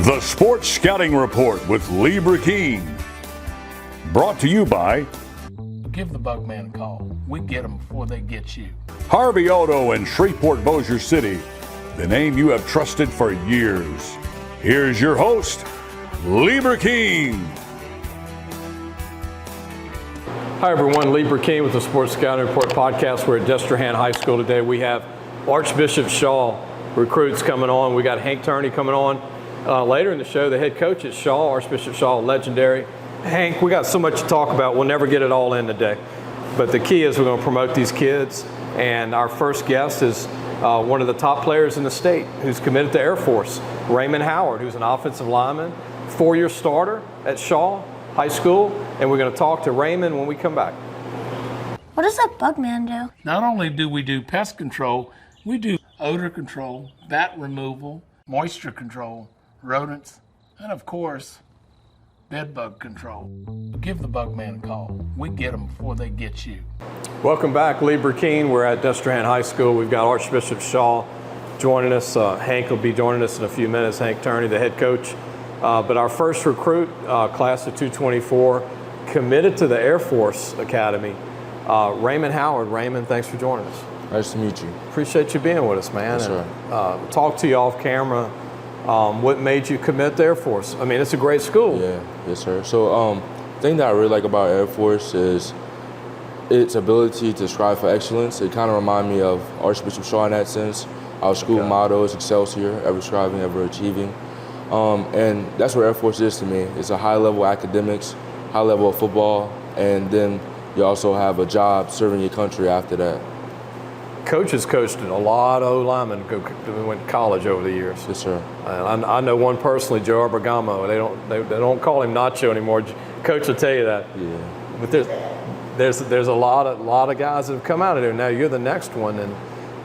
The Sports Scouting Report with Lee Burkeen. Brought to you by Give the Bugman a call. We get them before they get you. Harvey Auto in Shreveport, Bossier City, the name you have trusted for years. Here's your host, Lee Burkeen. Hi everyone, Lee Burkeen with the Sports Scouting Report podcast. We're at Destrehan High School today. We have Archbishop Shaw recruits coming on. We got Hank Tierney coming on. Later in the show, the head coach at Shaw, Archbishop Shaw, legendary. Hank, we got so much to talk about. We'll never get it all in today. But the key is we're going to promote these kids. And our first guest is one of the top players in the state who's committed to Air Force, Raymond Howard, who's an offensive lineman, 4-year starter at Shaw High School. And we're going to talk to Raymond when we come back. What does that bug man do? Not only do we do pest control, we do odor control, bat removal, moisture control, rodents, and of course, bed bug control. Give the Bugman a call. We get them before they get you. Welcome back, Lee Burkeen. We're at Destrehan High School. We've got Archbishop Shaw joining us. Hank will be joining us in a few minutes. Hank Tierney, the head coach. But our first recruit, class of 224, committed to the Air Force Academy, Raymond Howard. Raymond, thanks for joining us. Nice to meet you. Appreciate you being with us, man. Yes, sir. And, talk to you off camera. What made you commit to Air Force? I mean, it's a great school. Yeah, yes, sir. So, the thing that I really like about Air Force is its ability to strive for excellence. It kind of reminds me of Archbishop Shaw in that sense. Our school motto is Excelsior, ever striving, ever achieving. And that's what Air Force is to me. It's a high level of academics, high level of football, and then you also have a job serving your country after that. Coach has coached a lot of O-linemen who went to college over the years. Yes, sir. I know one personally, Joe Abergamo. They don't call him Nacho anymore. Coach will tell you that. Yeah. But there's a lot of guys that have come out of there. Now you're the next one, and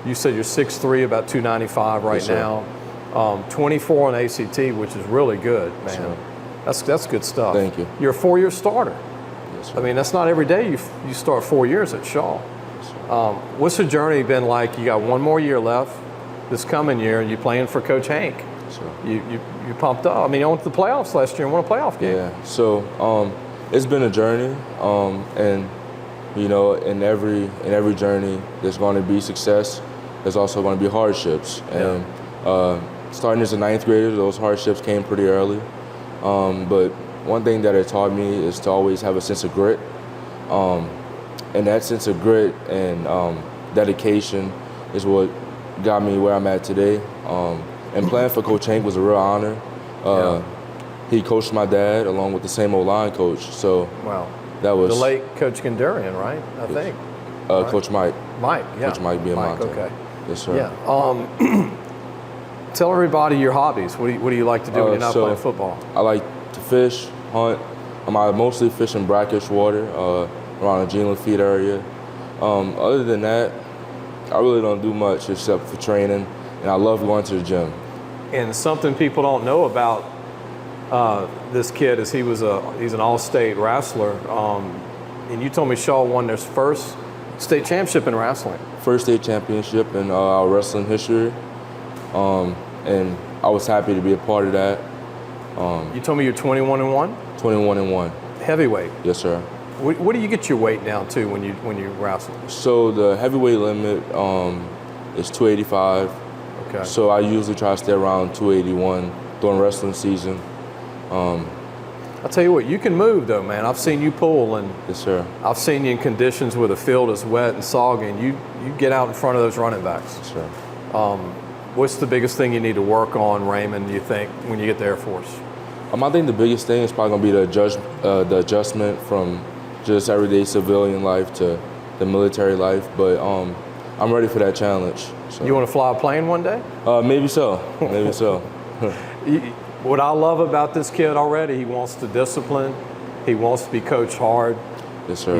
you said you're 6'3", about 295 right yes, now. 24 on ACT, which is really good, man. Yes, that's good stuff. Thank you. You're a 4-year starter. Yes, sir. I mean, that's not every day you start 4 years at Shaw. What's the journey been like? You got one more year left this coming year, and you're playing for Coach Hank. Sure. You pumped up. I mean, you went to the playoffs last year and won a playoff game. Yeah. So it's been a journey, and you know, in every journey, there's going to be success. There's also going to be hardships, and starting as a 9th grader, those hardships came pretty early. But one thing that it taught me is to always have a sense of grit. And that sense of grit and dedication is what got me where I'm at today. And playing for Coach Hank was a real honor. He coached my dad along with the same O-line coach. So that was the late Coach Gendurian, right? I think. Right? Coach Mike. Mike, yeah. Coach Mike Biamonte. Okay. Yes, sir. Yeah. Tell everybody your hobbies. What do you like to do when you're not playing football? I like to fish, hunt. I mostly fish in brackish water. Around the Gene Lafitte area. Other than that, I really don't do much except for training, and I love going to the gym. And something people don't know about this kid is he's an all-state wrestler. And you told me Shaw won their first state championship in wrestling. First state championship in our wrestling history, and I was happy to be a part of that. You told me you're 21-1? 21-1. Heavyweight. Yes, sir. What do you get your weight down to when you wrestle? So the heavyweight limit is 285. Okay. So I usually try to stay around 281 during wrestling season. I'll tell you what, you can move though, man. I've seen you pull, and yes, sir. I've seen you in conditions where the field is wet and soggy, and you get out in front of those running backs. Yes, sir. What's the biggest thing you need to work on, Raymond, you think, when you get to Air Force? I think the biggest thing is probably going to be the adjustment from just everyday civilian life to the military life, but I'm ready for that challenge. So. You want to fly a plane one day? Maybe so. Maybe so. What I love about this kid already, he wants to discipline. He wants to be coached hard. Yes, sir.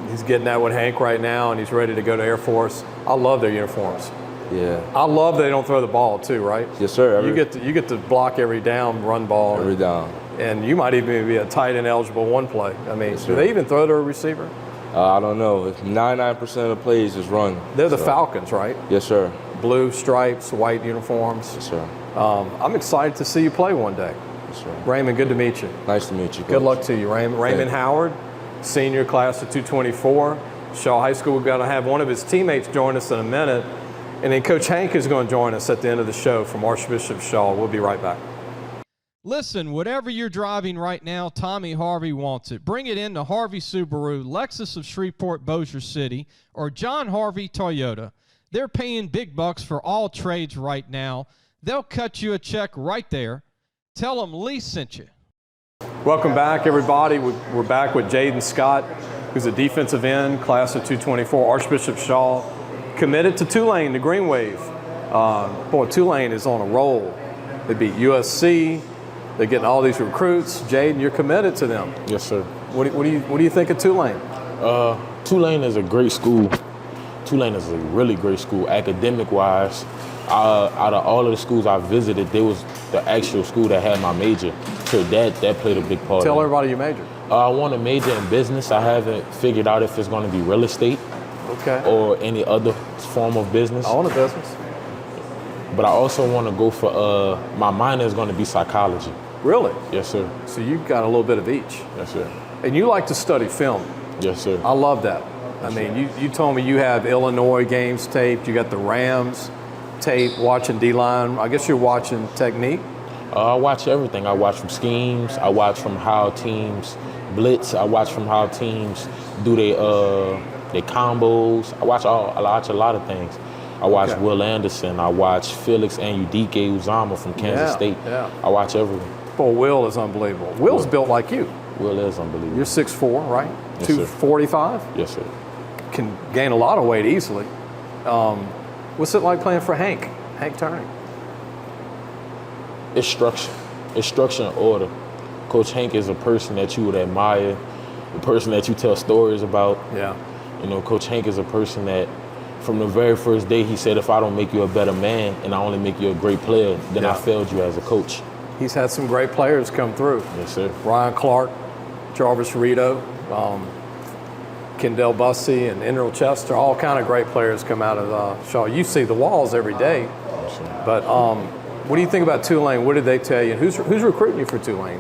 He's getting that with Hank right now, and he's ready to go to Air Force. I love their uniforms. Yeah. I love they don't throw the ball too, right? Yes, sir. You get to block every down, run ball. Every down. And you might even be a tight end eligible one play. I mean, yes, do they even throw to a receiver? I don't know. 99% of the plays is run. They're the Falcons, right? Yes, sir. Blue stripes, white uniforms. Yes, sir. I'm excited to see you play one day. That's right. Raymond, good to meet you. Nice to meet you, Coach. Good luck to you, Raymond. Raymond Howard, senior class of 224. Shaw High School, we're going to have one of his teammates join us in a minute. And then Coach Hank is going to join us at the end of the show from Archbishop Shaw. We'll be right back. Listen, whatever you're driving right now, Tommy Harvey wants it. Bring it in to Harvey Subaru, Lexus of Shreveport, Bossier City, or John Harvey Toyota. They're paying big bucks for all trades right now. They'll cut you a check right there. Tell them Lee sent you. Welcome back, everybody. We're back with Jayden Scott, who's a defensive end, class of 224, Archbishop Shaw, committed to Tulane, the Green Wave. Boy, Tulane is on a roll. They beat USC. They're getting all these recruits. Jayden, you're committed to them. Yes, sir. What do you think of Tulane? Tulane is a great school. Tulane is a really great school, academic-wise. Out of all of the schools I visited, there was the actual school that had my major. So that played a big part. Tell everybody your major. I want to major in business. I haven't figured out if it's going to be real estate or any other form of business. I own a business. But I also want to go for, my minor is going to be psychology. Really? Yes, sir. So you've got a little bit of each. Yes, sir. And you like to study film. Yes, sir. I love that. I mean, you told me you have Illinois games taped. You got the Rams tape, watching D-line. I guess you're watching technique. I watch everything. I watch from schemes. I watch from how teams blitz. I watch from how teams do their combos. I watch a lot of things. I watch Will Anderson. I watch Felix Anudike Uzama from Kansas State. Yeah. I watch everything. Boy, Will is unbelievable. Will's built like you. Will is unbelievable. You're 6'4", right? Yes, 245? Yes, sir. Can gain a lot of weight easily. What's it like playing for Hank Tierney? It's structure. It's structure and order. Coach Hank is a person that you would admire, a person that you tell stories about. Yeah. You know, Coach Hank is a person that from the very first day he said, if I don't make you a better man and I only make you a great player, then I failed you as a coach. He's had some great players come through. Yes, sir. Ryan Clark, Jarvis Rito, Kendall Bussey, and Enril Chester, all kind of great players come out of Shaw. You see the walls every day. Yes, sir. But what do you think about Tulane? What did they tell you? Who's recruiting you for Tulane?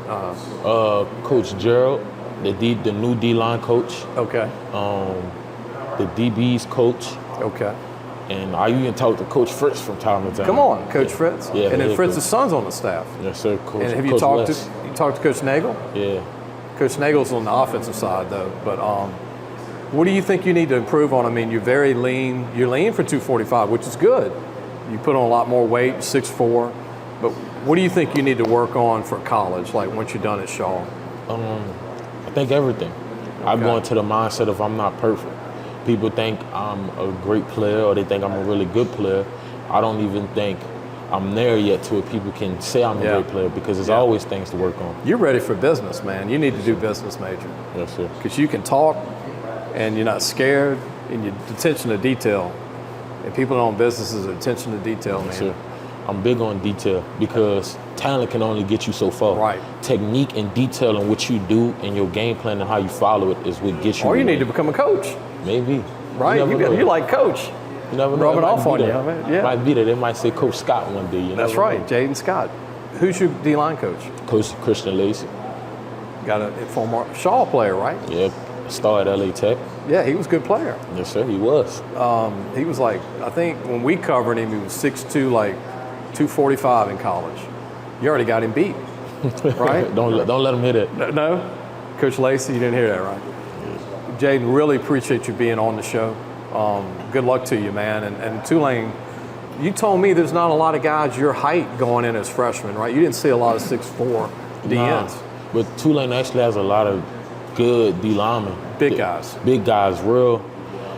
Coach Gerald, the new D-line coach. Okay. The DB's coach. Okay. And I even talked to Coach Fritz from time to time. Come on, Coach Fritz. Yeah. And then Fritz's son's on the staff. Yes, sir. Coach. And have Coach you talked West. to Coach Nagel? Yeah. Coach Nagel's on the offensive side though. But what do you think you need to improve on? I mean, you're very lean. You're lean for 245, which is good. You put on a lot more weight, 6'4". But what do you think you need to work on for college, like once you're done at Shaw? I think everything. I'm going to the mindset of I'm not perfect. People think I'm a great player or they think I'm a really good player. I don't even think I'm there yet to where people can say I'm a great player because there's always things to work on. You're ready for business, man. You need to do business major. Yes, sir. Because you can talk and you're not scared and your attention to detail. And people that own businesses are attention to detail, man. Yes, sir. I'm big on detail because talent can only get you so far. Right. Technique and detail in what you do and your game plan and how you follow it is what gets you. Or you need to become a coach. Maybe. Right. You like coach. You never know. Rubbing off on you. Yeah. Might be that. They might say Coach Scott one day. You That's right. Jayden Scott. Who's your D-line coach? Coach Christian Lacey. Got a former Shaw player, right? Yeah. Star at LA Tech. Yeah, he was a good player. Yes, sir. He was. He was like, I think when we covered him, he was 6'2", like 245 in college. You already got him beat, right? Don't let him hit it. No? Coach Lacey, you didn't hear that, right? Jayden, really appreciate you being on the show. Good luck to you, man. And Tulane, you told me there's not a lot of guys your height going in as freshmen, right? You didn't see a lot of 6'4" DNs. But Tulane actually has a lot of good D linemen. Big guys. Big guys, real.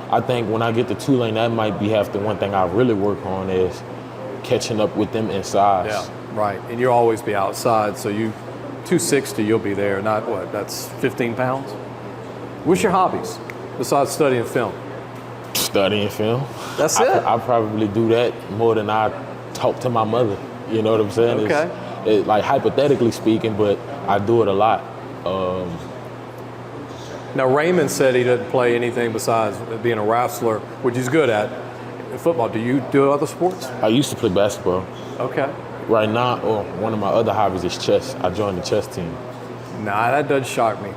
I think when I get to Tulane, that might be half the one thing I really work on is catching up with them in size. Yeah, right. And you'll always be outside, so you 260, you'll be there. Not what? That's 15 pounds. What's your hobbies besides studying film? Studying film. That's it. I probably do that more than I talk to my mother. You know what I'm saying? Okay. It's like hypothetically speaking, but I do it a lot. Now Raymond said he doesn't play anything besides being a wrestler, which he's good at. In football, do you do other sports? I used to play basketball. Okay. Right now, one of my other hobbies is chess. I joined the chess team. Nah, that does shock me.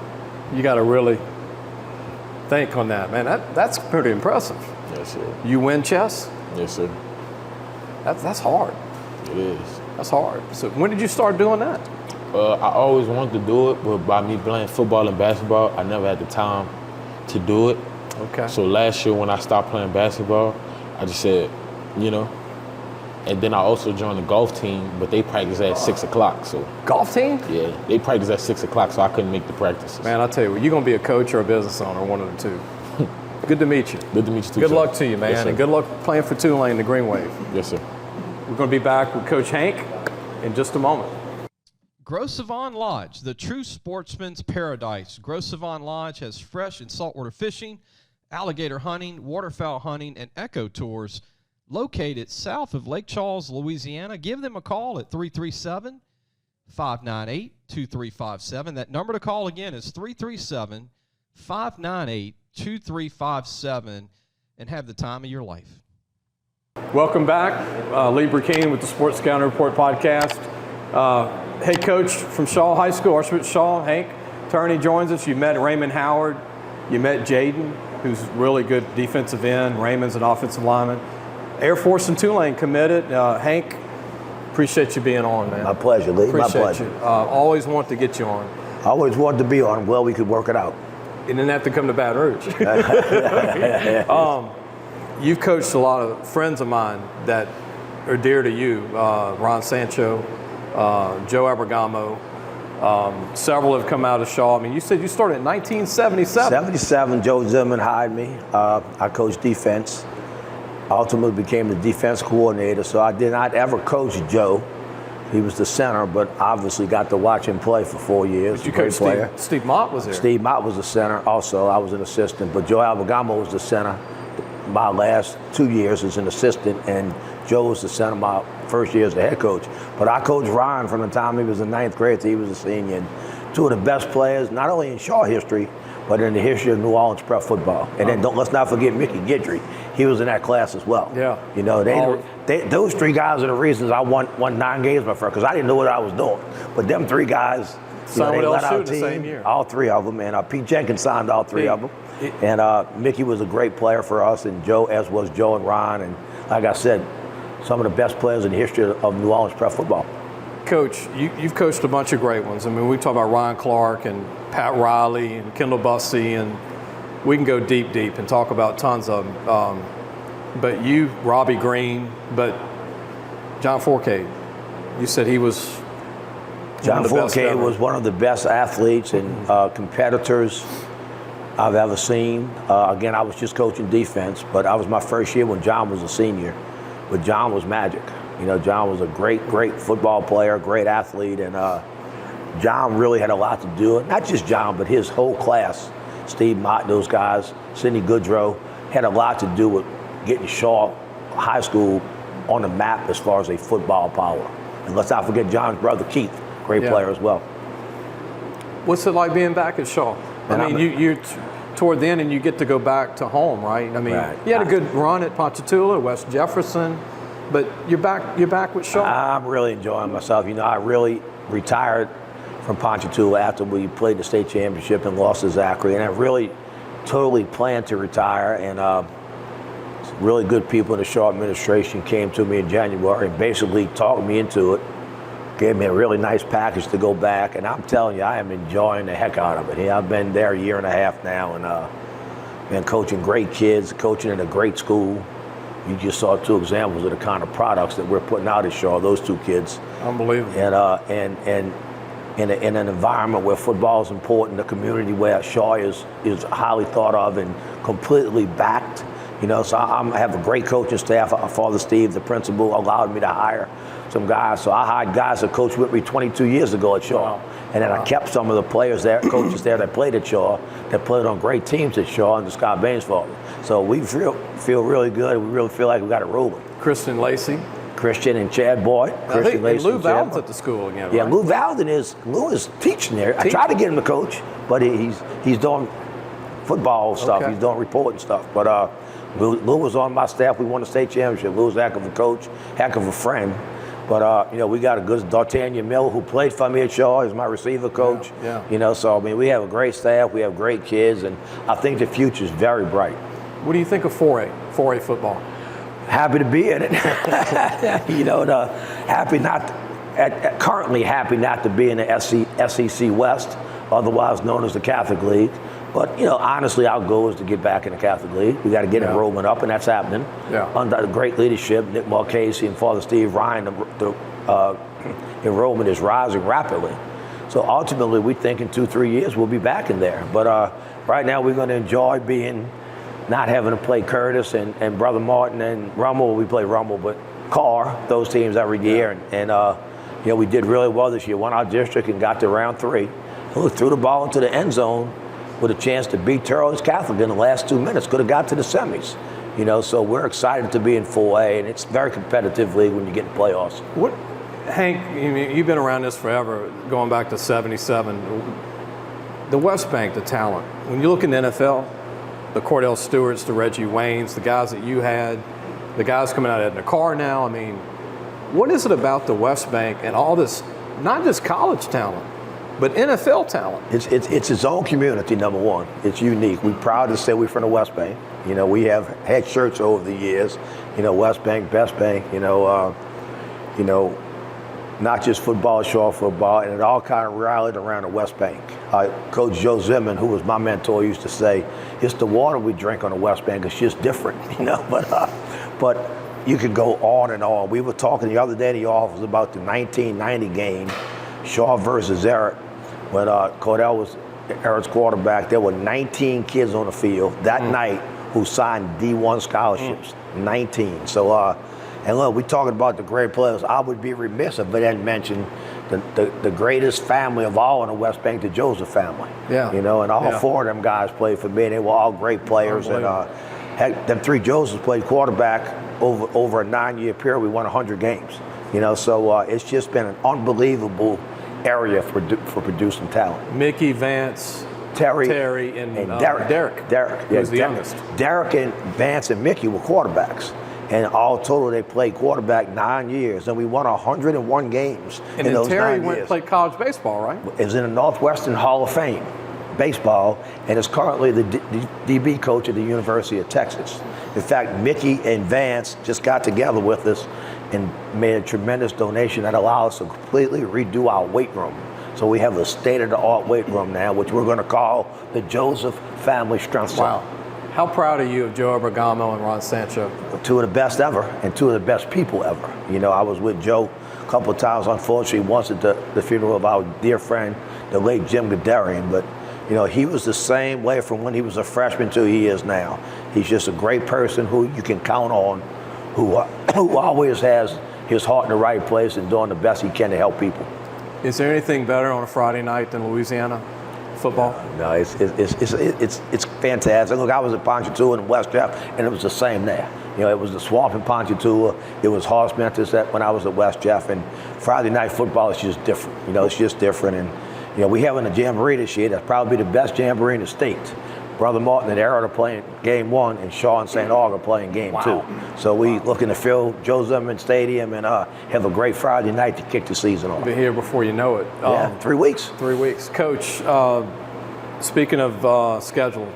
You got to really think on that, man. That's pretty impressive. Yes, sir. You win chess? Yes, sir. That's hard. It is. That's hard. So when did you start doing that? I always wanted to do it, but by me playing football and basketball, I never had the time to do it. Okay. So last year when I stopped playing basketball, I just said, and then I also joined the golf team, but they practice at 6 o'clock. So Golf team? yeah, they practice at 6 o'clock, so I couldn't make the practices. Man, I'll tell you what, you're going to be a coach or a business owner, one of the two. Good to meet you. Good to meet you too. Good sir. luck to you, man, Yes, sir. and good luck playing for Tulane, the Green Wave. Yes, sir. We're going to be back with Coach Hank in just a moment. Gros Savon Lodge, the true sportsman's paradise. Gros Savon Lodge has fresh and saltwater fishing, alligator hunting, waterfowl hunting, and eco tours located south of Lake Charles, Louisiana. Give them a call at 337-598-2357. That number to call again is 337-598-2357, and have the time of your life. Welcome back. Lee Burkeen with the Sports Scouting Report podcast. Head coach from Shaw High School, Archbishop Shaw, Hank Tierney joins us. You met Raymond Howard. You met Jayden, who's really good defensive end. Raymond's an offensive lineman. Air Force and Tulane committed. Hank, appreciate you being on, man. My pleasure, Lee. Appreciate My pleasure. you. Always want to get you on. I always wanted to be on. Well, we could work it out. You didn't have to come to Baton Rouge. You've coached a lot of friends of mine that are dear to you. Ron Sancho, Joe Abergamo. Several have come out of Shaw. I mean, you said you started in 1977. 77, Joe Zimmerman hired me. I coached defense. Ultimately became the defense coordinator, so I did not ever coach Joe. He was the center, but obviously got to watch him play for 4 years. But you Great coached player. Steve Mott was there. Steve Mott was the center also. I was an assistant, but Joe Abergamo was the center my last 2 years as an assistant, and Joe was the center my first year as the head coach. But I coached Ryan from the time he was in ninth grade till he was a senior. And two of the best players, not only in Shaw history, but in the history of New Orleans prep football. And then let's not forget Mickey Guidry. He was in that class as well. Yeah. You know, those three guys are the reasons I won 9 games my first, because I didn't know what I was doing. But them three guys, Signed they with led our LSU the team, same year. all three of them. And Pete Jenkins signed all three of them. And Mickey was a great player for us, and Joe, as was Joe and Ron. And like I said, some of the best players in the history of New Orleans prep football. Coach, you've coached a bunch of great ones. I mean, we talk about Ryan Clark and Pat Riley and Kendall Bussey, and we can go deep and talk about tons of them. But you, Robbie Green, but John Forcade, you said he was John Forcade was one of the best athletes and competitors I've ever seen. Again, I was just coaching defense, but I was my first year when John was a senior. But John was magic. You know, John was a great football player, great athlete, and John really had a lot to do. Not just John, but his whole class, Steve Mott, those guys, Sidney Goodrow, had a lot to do with getting Shaw High School on the map as far as a football power. And let's not forget John's brother Keith, great player as well. What's it like being back at Shaw? I mean, you're toward the end, and you get to go back to home, right? I mean, you had a good run at Ponchatoula, West Jefferson, but you're back with Shaw. I'm really enjoying myself. You know, I really retired from Ponchatoula after we played the state championship and lost to Zachary, and I really totally planned to retire. And really good people in the Shaw administration came to me in January and basically talked me into it. Gave me a really nice package to go back, and I'm telling you, I am enjoying the heck out of it. Yeah, I've been there a year and a half now, and been coaching great kids, coaching in a great school. You just saw 2 examples of the kind of products that we're putting out at Shaw, those 2 kids. Unbelievable. And in an environment where football is important, a community where Shaw is highly thought of and completely backed. You know, so I have a great coaching staff. Father Steve, the principal, allowed me to hire some guys. So I hired guys that coached with me 22 years ago at Shaw. Wow. And then I kept some of the players there, coaches there that played at Shaw, that played on great teams at Shaw under Scott Bain's fault. So we feel really good. We really feel like we got it rolling. Christian Lacey. Christian and Chad Boyd. I think Lou Valden's at the school again, Yeah, right? Lou is teaching there. I tried to get him to coach, but he's doing football stuff. Okay. He's doing reporting stuff. But Lou was on my staff. We won the state championship. Lou was a heck of a coach, heck of a friend. But, we got a good D'Artagnan Mill who played for me at Shaw. He's my receiver coach. Yeah. So, we have a great staff. We have great kids. And I think the future is very bright. What do you think of 4A football? Happy to be in it. Currently happy not to be in the SEC West, otherwise known as the Catholic League. But, honestly, our goal is to get back in the Catholic League. We got to get enrollment up, and that's happening. Yeah. Under the great leadership, Nick Marchese and Father Steve Ryan, the enrollment is rising rapidly. So ultimately, we think in 2-3 years we'll be back in there. But right now, we're going to enjoy not having to play Curtis and Brother Martin and Rummel. We play Rummel, but Carr, those teams every year. And we did really well this year. Won our district and got to round 3. We threw the ball into the end zone with a chance to beat Turles Catholic in the last 2 minutes. Could have got to the semis. So we're excited to be in 4A, and it's a very competitive league when you get in playoffs. Hank, you've been around this forever, going back to 77. The West Bank, the talent. When you look in the NFL, the Cordell Stewarts, the Reggie Waynes, the guys that you had, the guys coming out of Edna Carr now, what is it about the West Bank and all this, not just college talent, but NFL talent? It's its own community, number one. It's unique. We're proud to say we're from the West Bank. We have had shirts over the years, West Bank, Best Bank, not just football, short football, and it all kind of rallied around the West Bank. Coach Joe Zimmerman, who was my mentor, used to say, it's the water we drink on the West Bank. It's just different, But you could go on and on. We were talking the other day in the office about the 1990 game, Shaw versus Eric, when Cordell was Eric's quarterback. There were 19 kids on the field that night who signed D1 scholarships, 19. So, and look, we're talking about the great players. I would be remiss if I didn't mention the greatest family of all in the West Bank, the Joseph family. Yeah. And all 4 of them guys played for me, and they were all great players. And heck, them 3 Josephs played quarterback over a 9-year period. We won 100 games. So it's just been an unbelievable area for producing talent. Mickey, Vance, Terry, and Derek. Derek, who's the youngest. Derek and Vance and Mickey were quarterbacks. And all total, they played quarterback 9 years. And we won 101 games and in those 9 years. And Terry went and played college baseball, right? Is in the Northwestern Hall of Fame, baseball, and is currently the DB coach at the University of Texas. In fact, Mickey and Vance just got together with us and made a tremendous donation that allows us to completely redo our weight room. So we have a state-of-the-art weight room now, which we're going to call the Joseph Family Strength Center. Wow. How proud are you of Joe Abergamo and Ron Sancho? 2 of the best ever, and 2 of the best people ever. I was with Joe a couple of times, unfortunately, once at the funeral of our dear friend, the late Jim Gadarian. But, he was the same way from when he was a freshman to he is now. He's just a great person who you can count on, who always has his heart in the right place and doing the best he can to help people. Is there anything better on a Friday night than Louisiana football? No, it's fantastic. Look, I was at Ponchatoula in West Jeff, and it was the same there. It was the Swamp in Ponchatoula. It was Horse Memphis when I was at West Jeff. And Friday night football is just different. It's just different. And we having a jamboree this year that's probably the best jamboree in the state. Brother Martin and Eric are playing game 1, and Shaw and St. Aug are playing game 2. So we looking to fill Joe Zimmerman Stadium and have a great Friday night to kick the season off. Be here before you know it. 3 weeks. 3 weeks. Coach, speaking of schedule,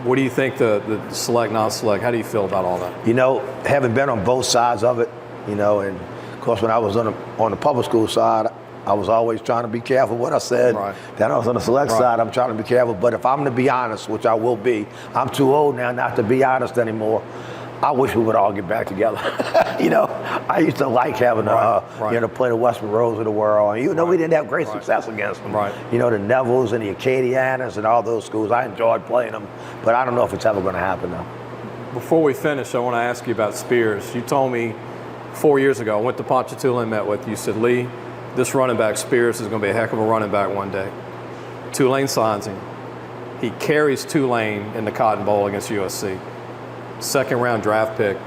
what do you think the select, non-select, how do you feel about all that? Having been on both sides of it, and of course when I was on the public school side, I was always trying to be careful what I said. Right. Then I was on the select side, I'm trying to be careful. But if I'm going to be honest, which I will be, I'm too old now not to be honest anymore. I wish we would all get back together. I used to like having to play the West Monroes of the world. And we didn't have great success against them. Right. The Nevilles and the Acadianas and all those schools. I enjoyed playing them, but I don't know if it's ever going to happen now. Before we finish, I want to ask you about Spears. You told me 4 years ago, I went to Ponchatoula and met with you. You said, Lee, this running back, Spears, is going to be a heck of a running back one day. Tulane signs him. He carries Tulane in the Cotton Bowl against USC. Second round draft pick.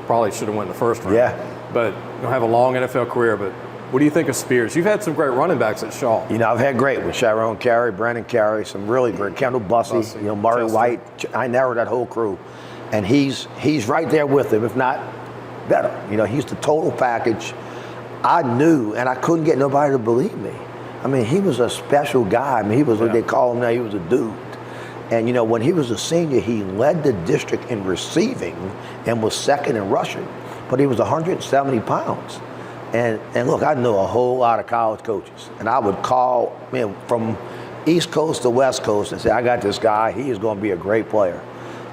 Probably should have went in the first round. Yeah. But you'll have a long NFL career. But what do you think of Spears? You've had some great running backs at Shaw. I've had great with Sharon Carey, Brandon Carey, some really great. Kendall Bussey, Murray Chester. White. I narrowed that whole crew. And he's right there with him, if not better. You know, he's the total package. I knew, and I couldn't get nobody to believe me. I mean, he was a special guy. I mean, he was what they call him now, he was a dude. And, you know, when he was a senior, he led the district in receiving and was second in rushing. But he was 170 pounds. And look, I knew a whole lot of college coaches. And I would call, from East Coast to West Coast and say, I got this guy, he is going to be a great player.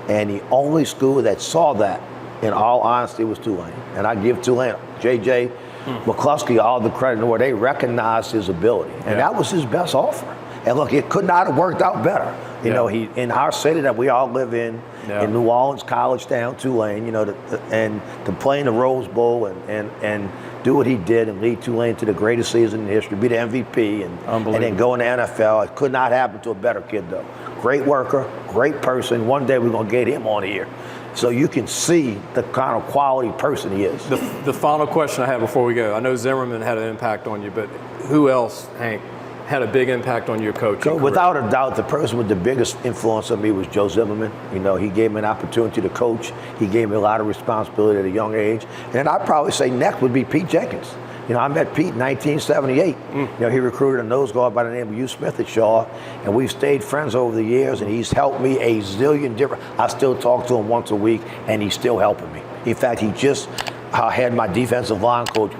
And the only school that saw that, in all honesty, was Tulane. And I give Tulane, J.J. McCluskey, all the credit in the world. They recognized his ability. And that was his best offer. And look, it could not have worked out better. You know, he in our city that we all live in New Orleans, college town, Tulane, you know, to play in the Rose Bowl and do what he did and lead Tulane to the greatest season in history, be the MVP, and then go in the NFL. It could not happen to a better kid, though. Great worker, great person. One day we're going to get him on here, so you can see the kind of quality person he is. The final question I have before we go, I know Zimmerman had an impact on you, but who else, Hank, had a big impact on your coaching career? Without a doubt, the person with the biggest influence on me was Joe Zimmerman. You know, he gave me an opportunity to coach. He gave me a lot of responsibility at a young age. And I'd probably say next would be Pete Jenkins. You know, I met Pete in 1978. You know, he recruited a nose guard by the name of Hugh Smith at Shaw, and we've stayed friends over the years, and he's helped me a zillion different. I still talk to him once a week, and he's still helping me. In fact, he just had my defensive line coach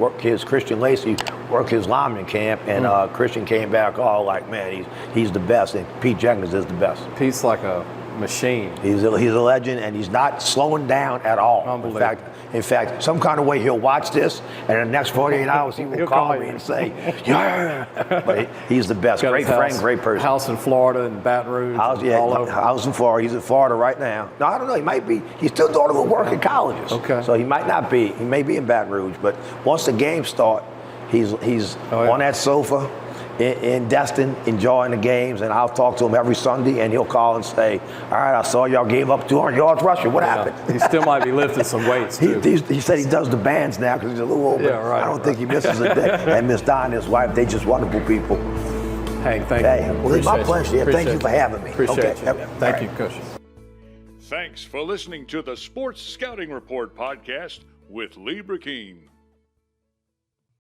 Christian Lacey work his lineman camp, and Christian came back all like, man, he's the best, and Pete Jenkins is the best. Pete's like a machine. He's a legend, and he's not slowing down at all. In fact, some kind of way he'll watch this, and in the next 48 hours he will call me and say, yeah. But he's the best. Great friend, great person. House in Florida and Baton Rouge. House in Florida. He's in Florida right now. No, I don't know. He might be. He's still doing good work in colleges. Okay. So he might not be. He may be in Baton Rouge. But once the games start, he's on that sofa in Destin, enjoying the games, and I'll talk to him every Sunday, and he'll call and say, all right, I saw y'all gave up 200 yards rushing. What happened? He still might be lifting some weights, too. He said he does the bands now because he's a little older. Yeah, right, I don't think he misses a day. And Miss Don and his wife, they just wonderful people. Hank, thank you. Well, it's my pleasure. Thank you for having me. Appreciate you. Thank you, Coach. Thanks for listening to the Sports Scouting Report podcast with Lee Burkeen.